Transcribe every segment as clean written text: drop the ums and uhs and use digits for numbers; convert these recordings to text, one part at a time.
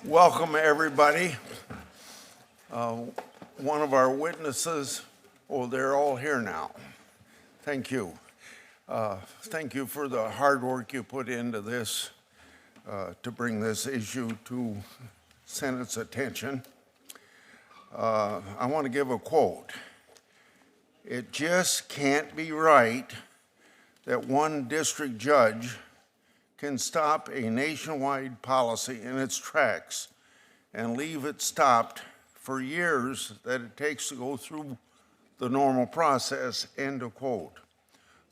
Welcome, everybody. One of our witnesses, they're all here now. Thank you. Thank you for the hard work you put into this to bring this issue to Senate's attention. I want to give a quote. It just can't be right that one district judge can stop a nationwide policy in its tracks and leave it stopped for years that it takes to go through the normal process, end of quote.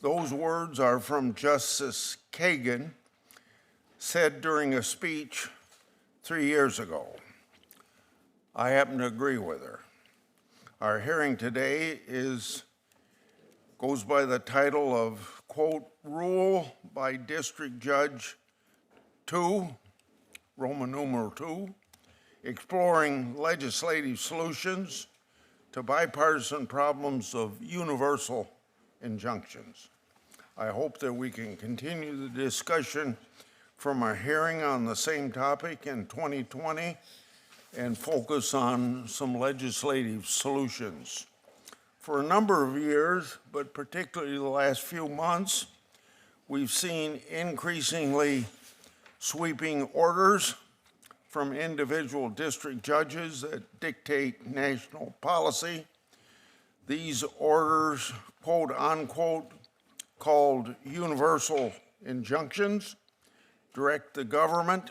Those words are from Justice Kagan, said during a speech 3 years ago. I happen to agree with her. Our hearing today goes by the title of, quote, Rule by District Judge 2, Roman numeral 2, Exploring Legislative Solutions to Bipartisan Problems of Universal Injunctions. I hope that we can continue the discussion from our hearing on the same topic in 2020 and focus on some legislative solutions. For a number of years, but particularly the last few months, we've seen increasingly sweeping orders from individual district judges that dictate national policy. These orders, quote unquote, called universal injunctions, direct the government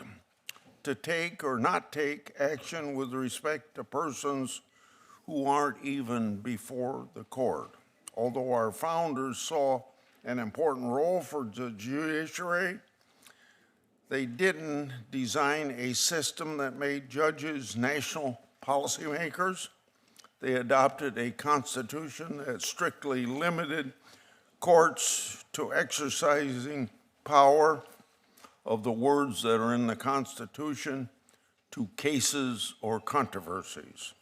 to take or not take action with respect to persons who aren't even before the court. Although our founders saw an important role for the judiciary, they didn't design a system that made judges national policymakers. They adopted a constitution that strictly limited courts to exercising power of the words that are in the Constitution to cases or controversies.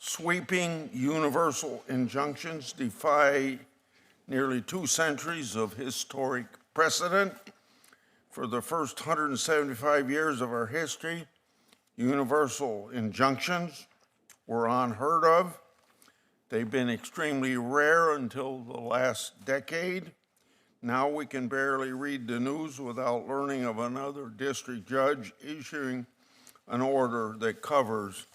Sweeping universal injunctions defy nearly 2 centuries of historic precedent. For the first 175 years of our history, universal injunctions were unheard of. They've been extremely rare until the last decade. Now we can barely read the news without learning of another district judge issuing an order that covers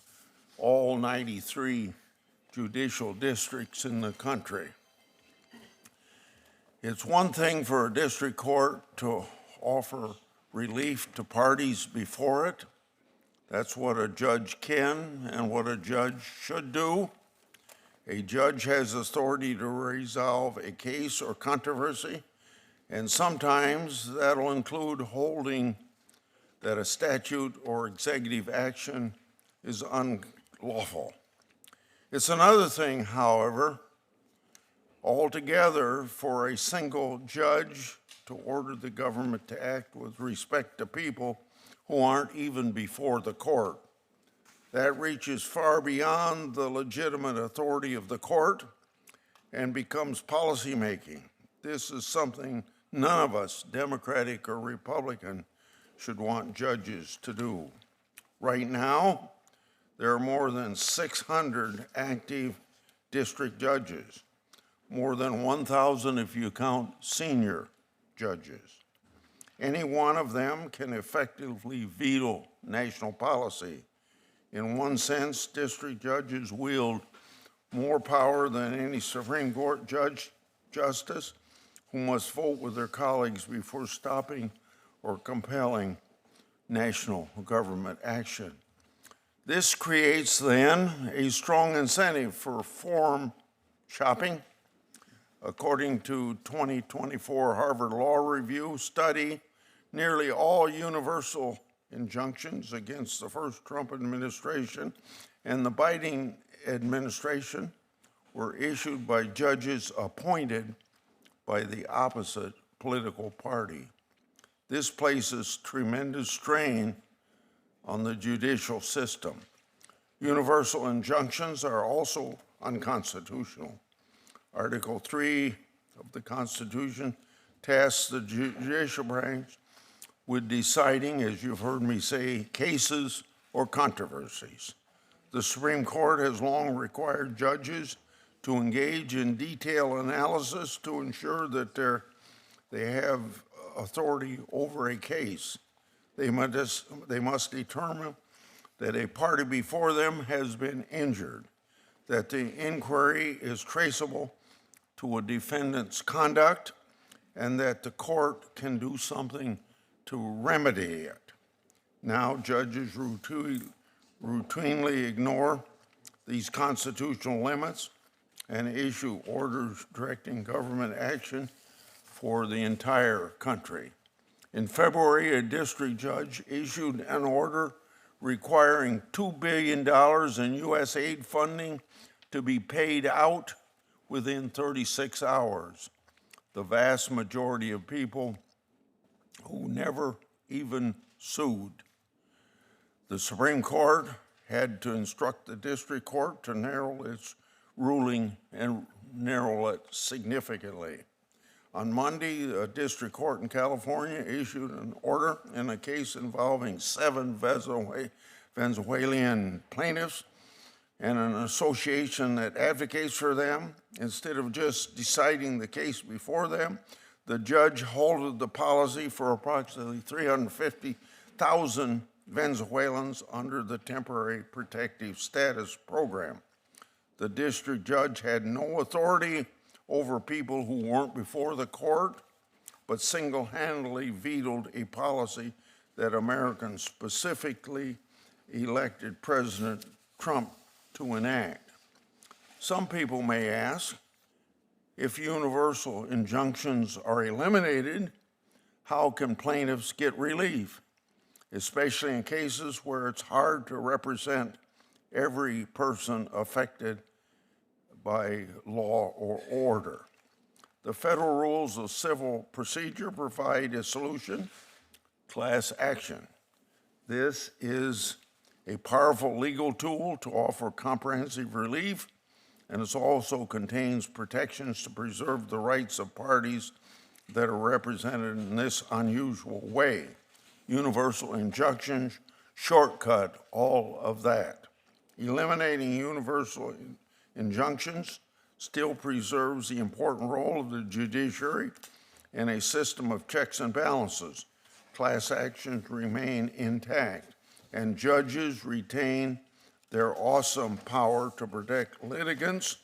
all 93 judicial districts in the country. It's one thing for a district court to offer relief to parties before it. That's what a judge can and what a judge should do. A judge has authority to resolve a case or controversy, and sometimes that'll include holding that a statute or executive action is unlawful. It's another thing, however, altogether for a single judge to order the government to act with respect to people who aren't even before the court. That reaches far beyond the legitimate authority of the court and becomes policymaking. This is something none of us, Democratic or Republican, should want judges to do. Right now, there are more than 600 active district judges, more than 1,000 if you count senior judges. Any one of them can effectively veto national policy. In one sense, district judges wield more power than any Supreme Court justice who must vote with their colleagues before stopping or compelling national government action. This creates then a strong incentive for form shopping. According to 2024 Harvard Law Review study, nearly all universal injunctions against the first Trump administration and the Biden administration were issued by judges appointed by the opposite political party. This places tremendous strain on the judicial system. Universal injunctions are also unconstitutional. Article 3 of the Constitution tasks the judicial branch with deciding, as you've heard me say, cases or controversies. The Supreme Court has long required judges to engage in detailed analysis to ensure that they have authority over a case. They must determine that a party before them has been injured, that the inquiry is traceable to a defendant's conduct, and that the court can do something to remedy it. Now, judges routinely ignore these constitutional limits and issue orders directing government action for the entire country. In February, a district judge issued an order requiring $2 billion in U.S. aid funding to be paid out within 36 hours. The vast majority of people who never even sued. The Supreme Court had to instruct the district court to narrow its ruling and narrow it significantly. On Monday, a district court in California issued an order in a case involving 7 Venezuelan plaintiffs and an association that advocates for them. Instead of just deciding the case before them, the judge halted the policy for approximately 350,000 Venezuelans under the Temporary Protective Status Program. The district judge had no authority over people who weren't before the court, but single-handedly vetoed a policy that Americans specifically elected President Trump to enact. Some people may ask, if universal injunctions are eliminated, how can plaintiffs get relief, especially in cases where it's hard to represent every person affected by law or order? The federal rules of civil procedure provide a solution: class action. This is a powerful legal tool to offer comprehensive relief, and it also contains protections to preserve the rights of parties that are represented in this unusual way. Universal injunctions shortcut all of that. Eliminating universal injunctions still preserves the important role of the judiciary in a system of checks and balances. Class actions remain intact, and judges retain their awesome power to protect litigants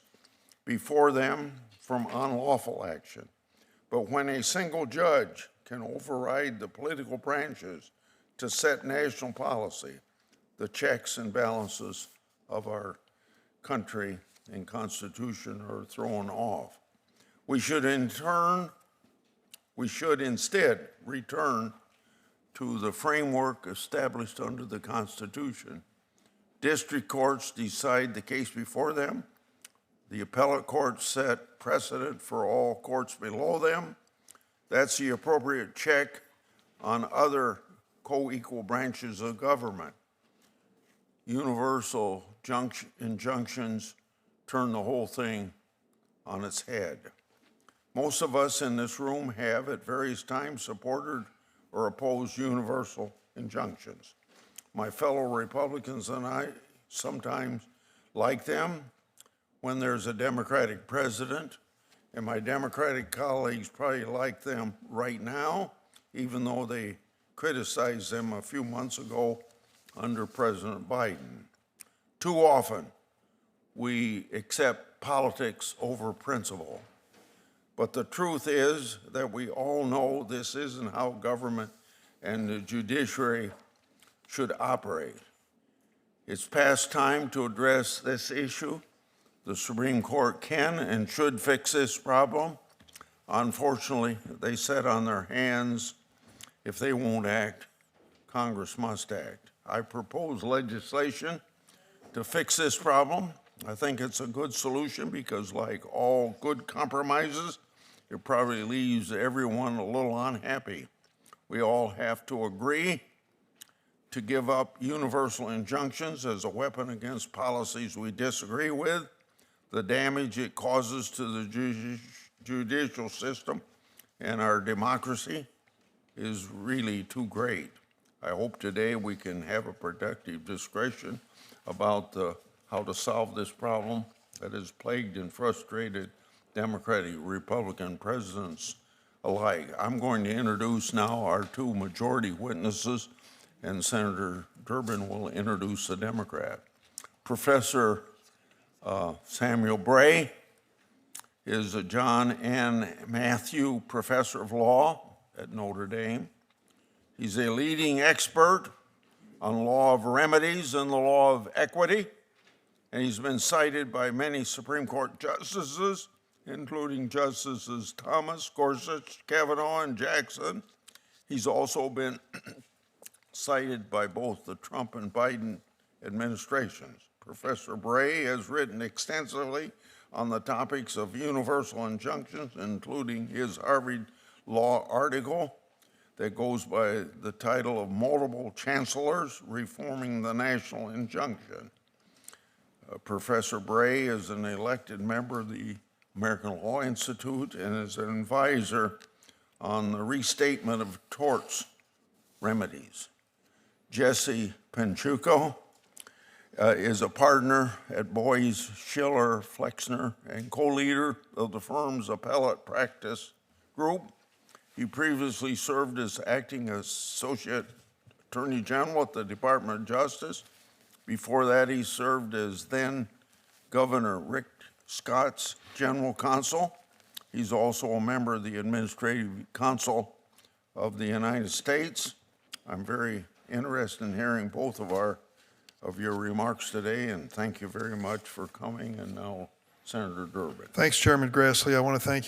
before them from unlawful action. But when a single judge can override the political branches to set national policy, the checks and balances of our country and Constitution are thrown off. We should instead return to the framework established under the Constitution. District courts decide the case before them. The appellate courts set precedent for all courts below them. That's the appropriate check on other co-equal branches of government. Universal injunctions turn the whole thing on its head. Most of us in this room have at various times supported or opposed universal injunctions. My fellow Republicans and I sometimes like them when there's a Democratic president, and my Democratic colleagues probably like them right now, even though they criticized them a few months ago under President Biden. Too often, we accept politics over principle. But the truth is that we all know this isn't how government and the judiciary should operate. It's past time to address this issue. The Supreme Court can and should fix this problem. Unfortunately, they sit on their hands. If they won't act, Congress must act. I propose legislation to fix this problem. I think it's a good solution because, like all good compromises, it probably leaves everyone a little unhappy. We all have to agree to give up universal injunctions as a weapon against policies we disagree with. The damage it causes to the judicial system and our democracy is really too great. I hope today we can have a productive discussion about how to solve this problem that has plagued and frustrated Democratic, Republican presidents alike. I'm going to introduce now our two majority witnesses, and Senator Durbin will introduce the Democrat. Professor Samuel Bray is a John N. Matthew Professor of Law at Notre Dame. He's a leading expert on law of remedies and the law of equity, and he's been cited by many Supreme Court justices, including Justices Thomas, Gorsuch, Kavanaugh, and Jackson. He's also been cited by both the Trump and Biden administrations. Professor Bray has written extensively on the topics of universal injunctions, including his Harvard Law article that goes by the title of Multiple Chancellors Reforming the National Injunction. Professor Bray is an elected member of the American Law Institute and is an advisor on the restatement of torts remedies. Jesse Pinchuco is a partner at Boies, Schiller, Flexner, and co-leader of the firm's appellate practice group. He previously served as acting Associate Attorney General at the Department of Justice. Before that, he served as then Governor Rick Scott's General Counsel. He's also a member of the Administrative Council of the United States. I'm very interested in hearing both of your remarks today, and thank you very much for coming. And now, Senator Durbin. Thanks, Chairman Grassley. I want to thank